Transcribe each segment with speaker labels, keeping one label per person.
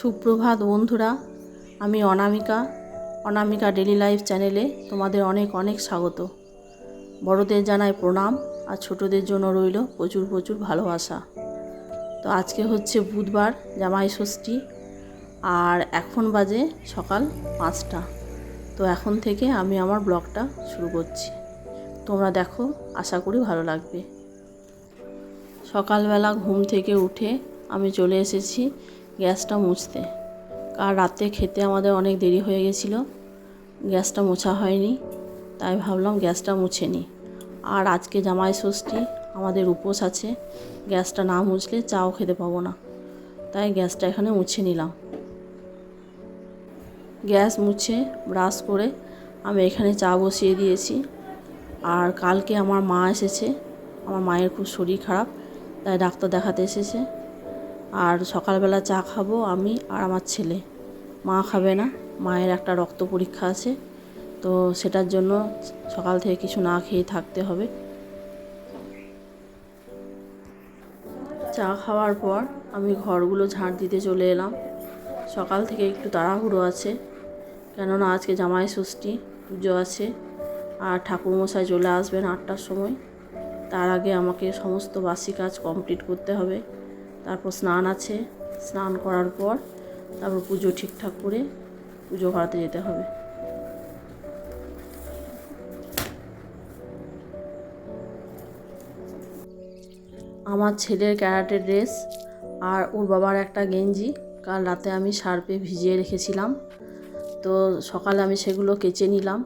Speaker 1: সুপ্রভাত বন্ধুরা, আমি অনামিকা ডেলি লাইফ চ্যানেলে তোমাদের অনেক অনেক স্বাগত। বড়দের জানাই প্রণাম আর ছোটদের জন্য রইল প্রচুর প্রচুর ভালোবাসা। তো আজকে হচ্ছে বুধবার, জামাই ষষ্ঠী, আর এখন বাজে সকাল 5টা। তো এখন থেকে আমি আমার ব্লগটা শুরু করছি। তোমরা দেখো, আশা করি ভালো লাগবে। সকালবেলা ঘুম থেকে উঠে আমি চলে এসেছি গ্যাসটা মুছতে, কাল রাতে খেতে আমাদের অনেক দেরি হয়ে গেছিলো, গ্যাসটা মোছা হয়নি, তাই ভাবলাম গ্যাসটা মুছে নিই। আর আজকে জামাই ষষ্ঠী, আমাদের উপোস আছে, গ্যাসটা না মুছলে চাও খেতে পাবো না, তাই গ্যাসটা এখানে মুছে নিলাম। গ্যাস মুছে ব্রাশ করে আমি এখানে চা বসিয়ে দিয়েছি। আর কালকে আমার মা এসেছে, আমার মায়ের খুব শরীর খারাপ, তাই ডাক্তার দেখাতে এসেছে। আর সকালবেলা চা খাবো আমি আর আমার ছেলে, মা খাবে না, মায়ের একটা রক্ত পরীক্ষা আছে, তো সেটার জন্য সকাল থেকে কিছু না খেয়ে থাকতে হবে। চা খাওয়ার পর আমি ঘরগুলো ঝাঁট দিতে চলে এলাম। সকাল থেকে একটু তাড়াহুড়ো আছে, কেননা আজকে জামাই ষষ্ঠী, পুজো আছে, আর ঠাকুরমশাই চলে আসবেন 8টার সময়। তার আগে আমাকে সমস্ত বাসি কাজ কমপ্লিট করতে হবে। তারপর স্নান আছে, স্নান করার পর তারপর পুজো ঠিকঠাক করে পুজো করাতে যেতে হবে। আমার ছেলের ক্যারাটে ড্রেস আর ওর বাবার একটা গেঞ্জি কাল রাতে আমি সার্ফে ভিজিয়ে রেখেছিলাম, তো সকালে আমি সেগুলো কেচে নিলাম।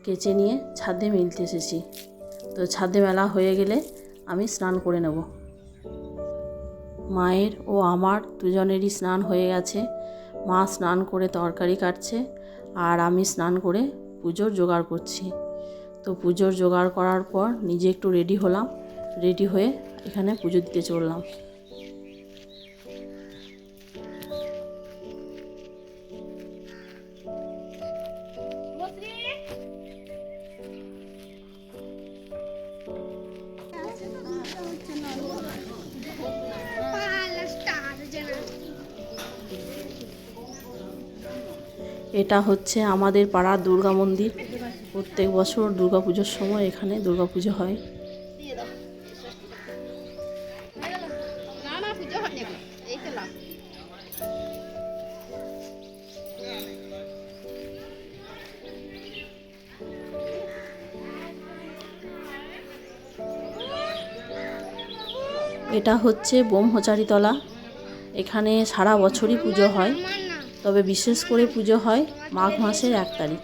Speaker 1: কেচে নিয়ে ছাদে মেলতে এসেছি। তো ছাদে মেলা হয়ে গেলে আমি স্নান করে নেব। মায়ের ও আমার দুজনেরই স্নান হয়ে গেছে। মা স্নান করে তরকারি কাটছে, আর আমি স্নান করে পুজোর জোগাড় করছি। তো পুজোর জোগাড় করার পর নিজে একটু রেডি হলাম, রেডি হয়ে এখানে পুজো দিতে চললাম। এটা হচ্ছে আমাদের পাড়ার দুর্গা মন্দির। প্রত্যেক বছর দুর্গা পুজোর সময় এখানে দুর্গা পুজো হয়। এটা হচ্ছে ব্রহ্মচারীতলা। এখানে সারা বছরই পুজো হয়, তবে বিশেষ করে পুজো হয় মাঘ মাসের 1 তারিখ।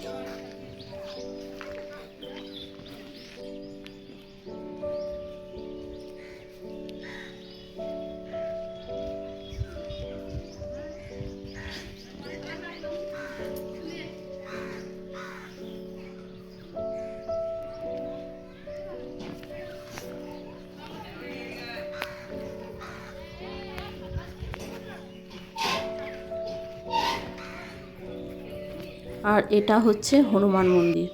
Speaker 1: আর এটা হচ্ছে হনুমান মন্দির।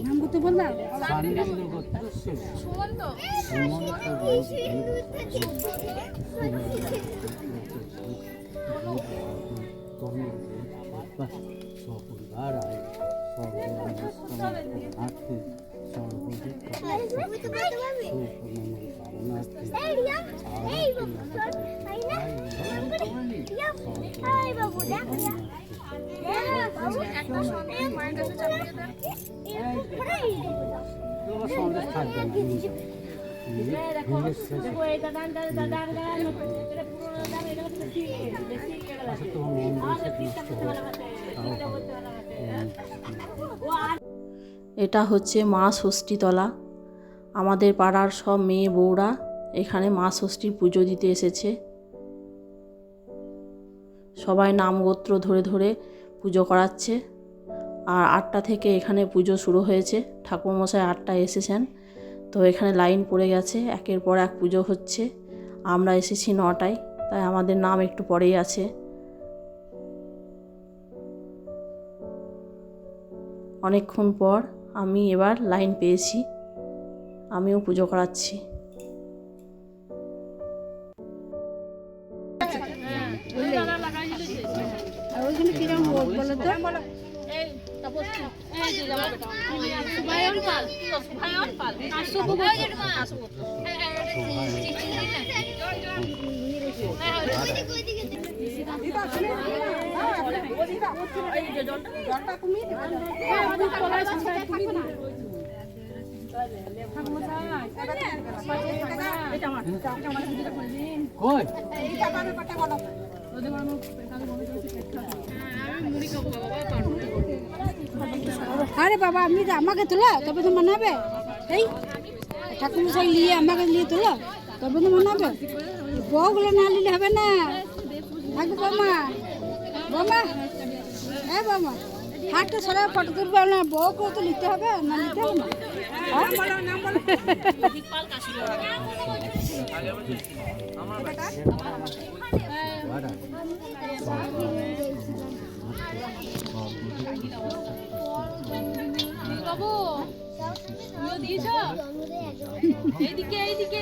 Speaker 2: নাম করতে বলবা? এটা হচ্ছে মা ষষ্ঠীতলা। আমাদের পাড়ার সব মেয়ে বউরা এখানে মা ষষ্ঠীর পুজো দিতে এসেছে। সবাই নাম গোত্র ধরে ধরে পুজো করাচ্ছে। আর 8টা থেকে এখানে পুজো শুরু হয়েছে। ঠাকুরমশাই 8টায় এসেছেন, তো এখানে লাইন পড়ে গেছে, একের পর এক পুজো হচ্ছে। আমরা এসেছি 9টায়, তাই আমাদের নাম একটু পরেই আছে। অনেকক্ষণ পর আমি এবার লাইন পেয়েছি, আমিও পুজো করাচ্ছি।
Speaker 3: আরে বাবা, আপনি তো আমাকে তোলো তবে তো মানাবে। এই ঠাকুরমশাই নিয়ে আমাকে নিয়ে তোলো তবে তো মানাবে। বউগুলো না নিলে হবে না। থাকবে বৌমা, বৌমা, হ্যাঁ বৌমা, হাটটা সবাই ফটো তুলবে না, বউকেও তো নিতে হবে, না নিতে হবে না।
Speaker 4: বাবু তুমিও দিয়েছ? এইদিকে এইদিকে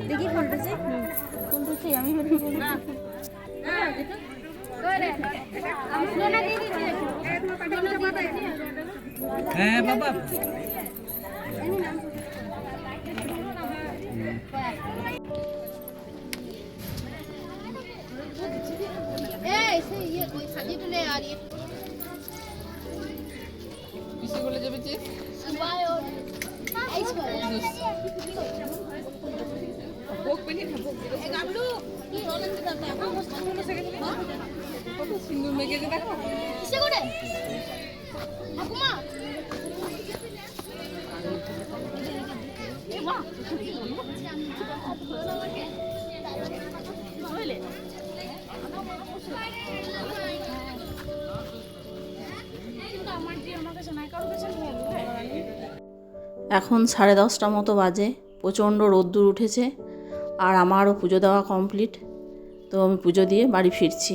Speaker 4: দেখি ফোনটা আমি
Speaker 5: হ্যাঁ বাবা,
Speaker 4: ये कोई सब्जी तो ले आ रही है
Speaker 5: কিসে বলে যাবে যে
Speaker 4: सुबह और आइस पर
Speaker 5: ভোগ পেনি না ভোগ
Speaker 4: गाबलू की रोलन के करते हैं हम
Speaker 5: কত সুন্দর মেঘেছে দেখো।
Speaker 4: किसे করে ঠাকুমা এ মা
Speaker 2: এখন 10:30 মতো বাজে, প্রচণ্ড রোদ্দুর উঠেছে আর আমারও পুজো দেওয়া কমপ্লিট। তো আমি পুজো দিয়ে বাড়ি ফিরছি।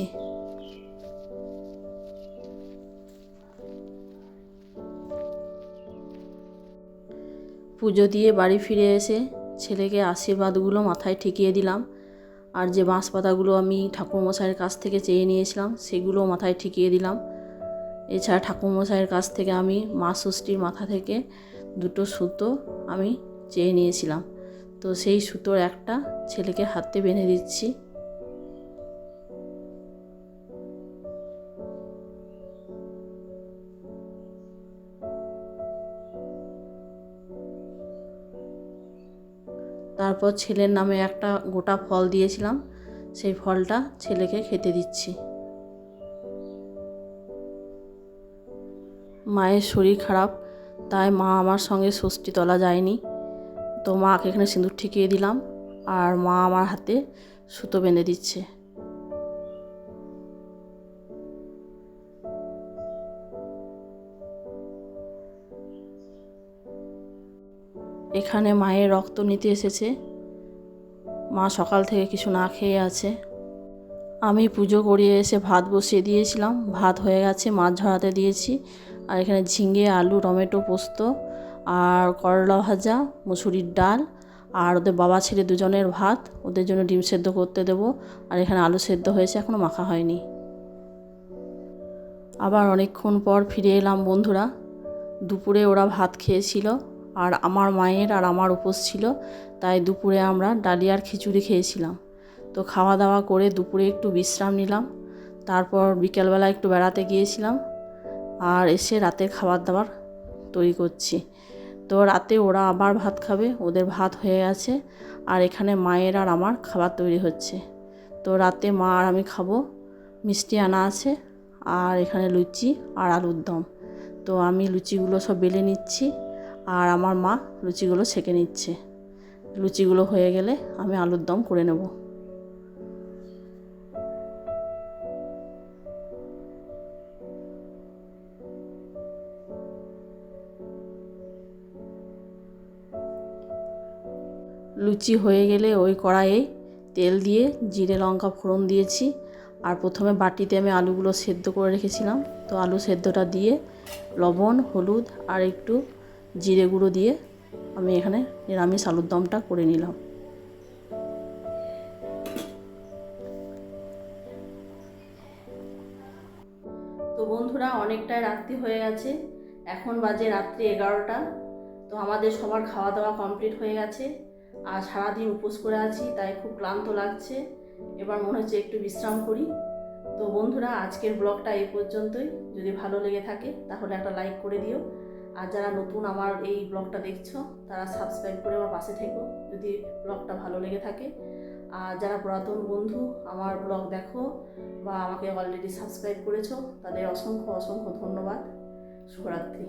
Speaker 2: পুজো দিয়ে বাড়ি ফিরে এসে ছেলেকে আশীর্বাদগুলো মাথায় ঠেকিয়ে দিলাম, আর যে বাঁশ পাতাগুলো আমি ঠাকুরমশাইয়ের কাছ থেকে চেয়ে নিয়েছিলাম সেগুলো মাথায় ঠেকিয়ে দিলাম। এছাড়া ঠাকুরমশাইয়ের কাছ থেকে আমি মা ষষ্ঠীর মাথা থেকে 2টো সুতো আমি চেয়ে নিয়েছিলাম, তো সেই সুতোর একটা ছেলেকে হাতে বেঁধে দিচ্ছি। তারপর ছেলের নামে একটা গোটা ফল দিয়েছিলাম, সেই ফলটা ছেলেকে খেতে দিচ্ছি। মায়ের শরীর খারাপ, তাই মা আমার সঙ্গে ষষ্ঠী তোলা যায়নি, তো মাকে এখানে সিঁদুর ঠেকিয়ে দিলাম আর মা আমার হাতে সুতো বেঁধে দিচ্ছে। এখানে মায়ের রক্ত নিতে এসেছে, মা সকাল থেকে কিছু না খেয়ে আছে। আমি পুজো করিয়ে এসে ভাত বসিয়ে দিয়েছিলাম, ভাত হয়ে গেছে, মাছ ঝরাতে দিয়েছি। আর এখানে ঝিঙে, আলু, টমেটো, পোস্ত আর করলা ভাজা, মুসুরির ডাল, আর ওদের বাবা ছেলে দুজনের ভাত, ওদের জন্য ডিম সেদ্ধ করতে দেবো। আর এখানে আলু সেদ্ধ হয়েছে, এখনও মাখা হয়নি। আবার অনেকক্ষণ পর ফিরে এলাম বন্ধুরা। দুপুরে ওরা ভাত খেয়েছিল আর আমার মায়ের আর আমার উপোস ছিল, তাই দুপুরে আমরা ডালিয়ার খিচুড়ি খেয়েছিলাম। তো খাওয়া দাওয়া করে দুপুরে একটু বিশ্রাম নিলাম, তারপর বিকেলবেলা একটু বেড়াতে গিয়েছিলাম, আর এসে রাতের খাবার দাবার তৈরি করছি। তো রাতে ওরা আবার ভাত খাবে, ওদের ভাত হয়ে গেছে, আর এখানে মায়ের আর আমার খাবার তৈরি হচ্ছে। তো রাতে মা আর আমি খাবো, মিষ্টি আনা আছে, আর এখানে লুচি আর আলুর দম। তো আমি লুচিগুলো সব বেলে নিচ্ছি, আর আমার মা লুচিগুলো ছেঁকে নিচ্ছে। লুচিগুলো হয়ে গেলে আমি আলুর দম করে নেব। লুচি হয়ে গেলে ওই কড়াইয়ে তেল দিয়ে জিরে লঙ্কা ফোড়ন দিয়েছি, আর প্রথমে বাটিতে আমি আলুগুলো সেদ্ধ করে রেখেছিলাম। তো আলু সেদ্ধটা দিয়ে লবণ, হলুদ আর একটু জিরে গুঁড়ো দিয়ে আমি এখানে নিরামিষ আলুর দমটা করে নিলাম। তো বন্ধুরা, অনেকটাই রাত্রি হয়ে গেছে, এখন বাজে রাত্রি 11টা। তো আমাদের সবার খাওয়া দাওয়া কমপ্লিট হয়ে গেছে, আর সারাদিন উপোস করে আছি, তাই খুব ক্লান্ত লাগছে। এবার মনে হচ্ছে একটু বিশ্রাম করি। তো বন্ধুরা, আজকের ব্লগটা এই পর্যন্তই। যদি ভালো লেগে থাকে তাহলে একটা লাইক করে দিও, আর যারা নতুন আমার এই ব্লগটা দেখছো তারা সাবস্ক্রাইব করে আমার পাশে থেকো যদি ব্লগটা ভালো লেগে থাকে। আর যারা পুরাতন বন্ধু আমার ব্লগ দেখো বা আমাকে অলরেডি সাবস্ক্রাইব করেছো, তাদের অসংখ্য অসংখ্য ধন্যবাদ। শুভরাত্রি।